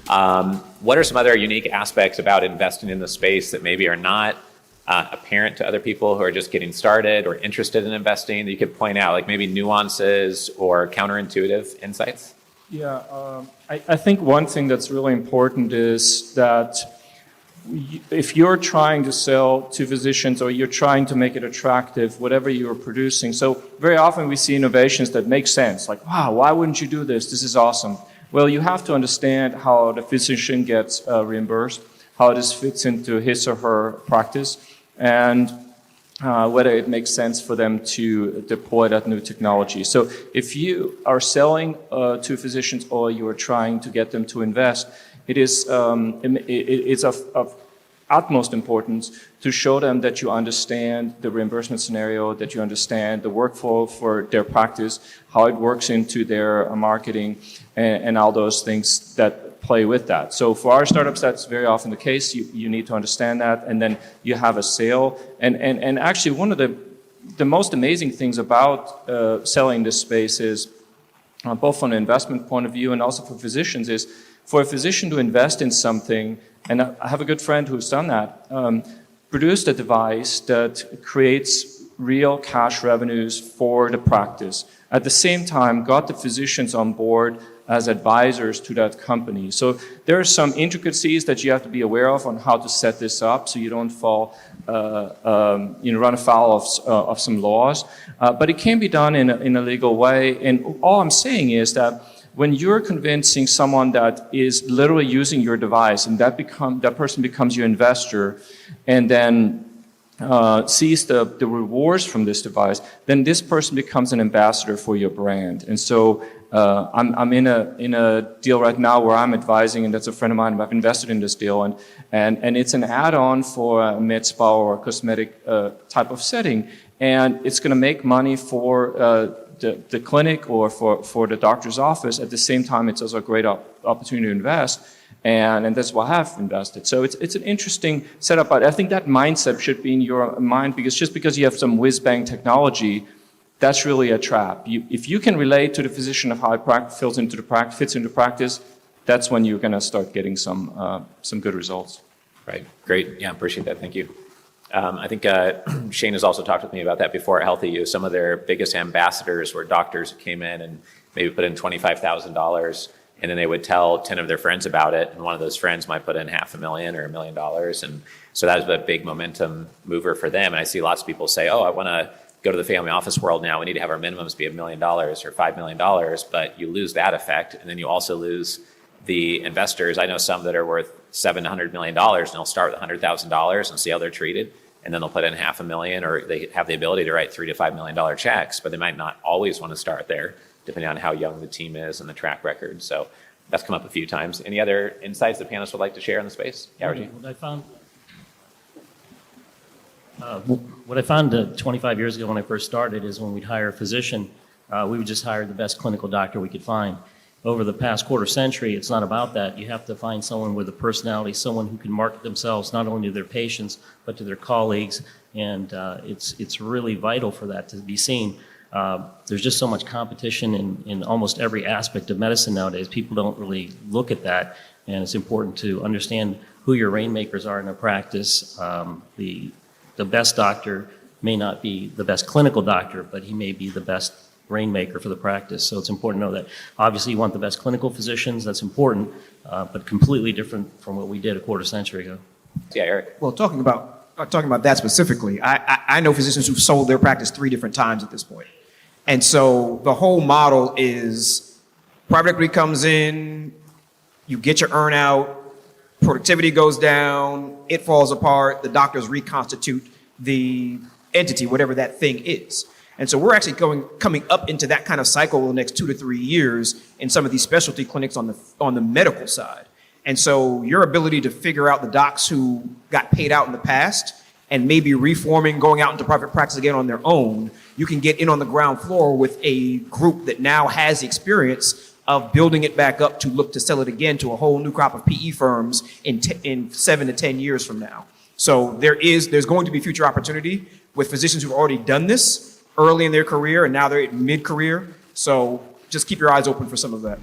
What are some other unique aspects about investing in the space that maybe are not apparent to other people who are just getting started or interested in investing that you could point out, like maybe nuances or counterintuitive insights? Yeah, I think one thing that's really important is that if you're trying to sell to physicians or you're trying to make it attractive, whatever you're producing, so very often we see innovations that make sense, like, wow, why wouldn't you do this? This is awesome. Well, you have to understand how the physician gets reimbursed, how this fits into his or her practice, and whether it makes sense for them to deploy that new technology. So if you are selling to physicians or you are trying to get them to invest, it's of utmost importance to show them that you understand the reimbursement scenario, that you understand the workflow for their practice, how it works into their marketing, and all those things that play with that. So for our startups, that's very often the case. You need to understand that, and then you have a sale. And actually, one of the most amazing things about selling this space is, both from an investment point of view and also for physicians, is for a physician to invest in something, and I have a good friend who's done that, produced a device that creates real cash revenues for the practice. At the same time, got the physicians on board as advisors to that company. So there are some intricacies that you have to be aware of on how to set this up so you don't fall, run afoul of some laws. But it can be done in a legal way. And all I'm saying is that when you're convincing someone that is literally using your device and that person becomes your investor and then sees the rewards from this device, then this person becomes an ambassador for your brand. And so I'm in a deal right now where I'm advising, and that's a friend of mine, and I've invested in this deal, and it's an add-on for a med spa or a cosmetic type of setting, and it's going to make money for the clinic or for the doctor's office. At the same time, it's also a great opportunity to invest, and that's why I have invested. So it's an interesting setup, but I think that mindset should be in your mind, because just because you have some whiz-bang technology, that's really a trap. If you can relate to the physician of how it fits into practice, that's when you're going to start getting some good results. Right. Great. Yeah, appreciate that. Thank you. I think Shane has also talked with me about that before at Healthy You. Some of their biggest ambassadors were doctors who came in and maybe put in $25,000, and then they would tell 10 of their friends about it, and one of those friends might put in $500,000 or $1 million. And so that was a big momentum mover for them. And I see lots of people say, oh, I want to go to the family office world now. We need to have our minimums be $1 million or $5 million, but you lose that effect, and then you also lose the investors. I know some that are worth $700 million, and they'll start with $100,000 and see how they're treated, and then they'll put in $500,000, or they have the ability to write $3 to $5 million checks, but they might not always want to start there, depending on how young the team is and the track record. So that's come up a few times. Any other insights the panelists would like to share in the space? Yeah, Rajiv. What I found 25 years ago when I first started is when we'd hire a physician, we would just hire the best clinical doctor we could find. Over the past quarter century, it's not about that. You have to find someone with a personality, someone who can market themselves not only to their patients, but to their colleagues, and it's really vital for that to be seen. There's just so much competition in almost every aspect of medicine nowadays. People don't really look at that, and it's important to understand who your rainmakers are in a practice. The best doctor may not be the best clinical doctor, but he may be the best rainmaker for the practice. So it's important to know that. Obviously, you want the best clinical physicians. That's important, but completely different from what we did a quarter century ago. Yeah, Eric. Well, talking about that specifically, I know physicians who've sold their practice 3 different times at this point. And so the whole model is private equity comes in, you get your earn out, productivity goes down, it falls apart, the doctors reconstitute the entity, whatever that thing is. And so we're actually coming up into that kind of cycle in the next 2 to 3 years in some of these specialty clinics on the medical side. And so your ability to figure out the docs who got paid out in the past and maybe reforming, going out into private practice again on their own, you can get in on the ground floor with a group that now has the experience of building it back up to look to sell it again to a whole new crop of PE firms in 7 to 10 years from now. So there's going to be future opportunity with physicians who've already done this early in their career, and now they're at mid-career. So just keep your eyes open for some of that.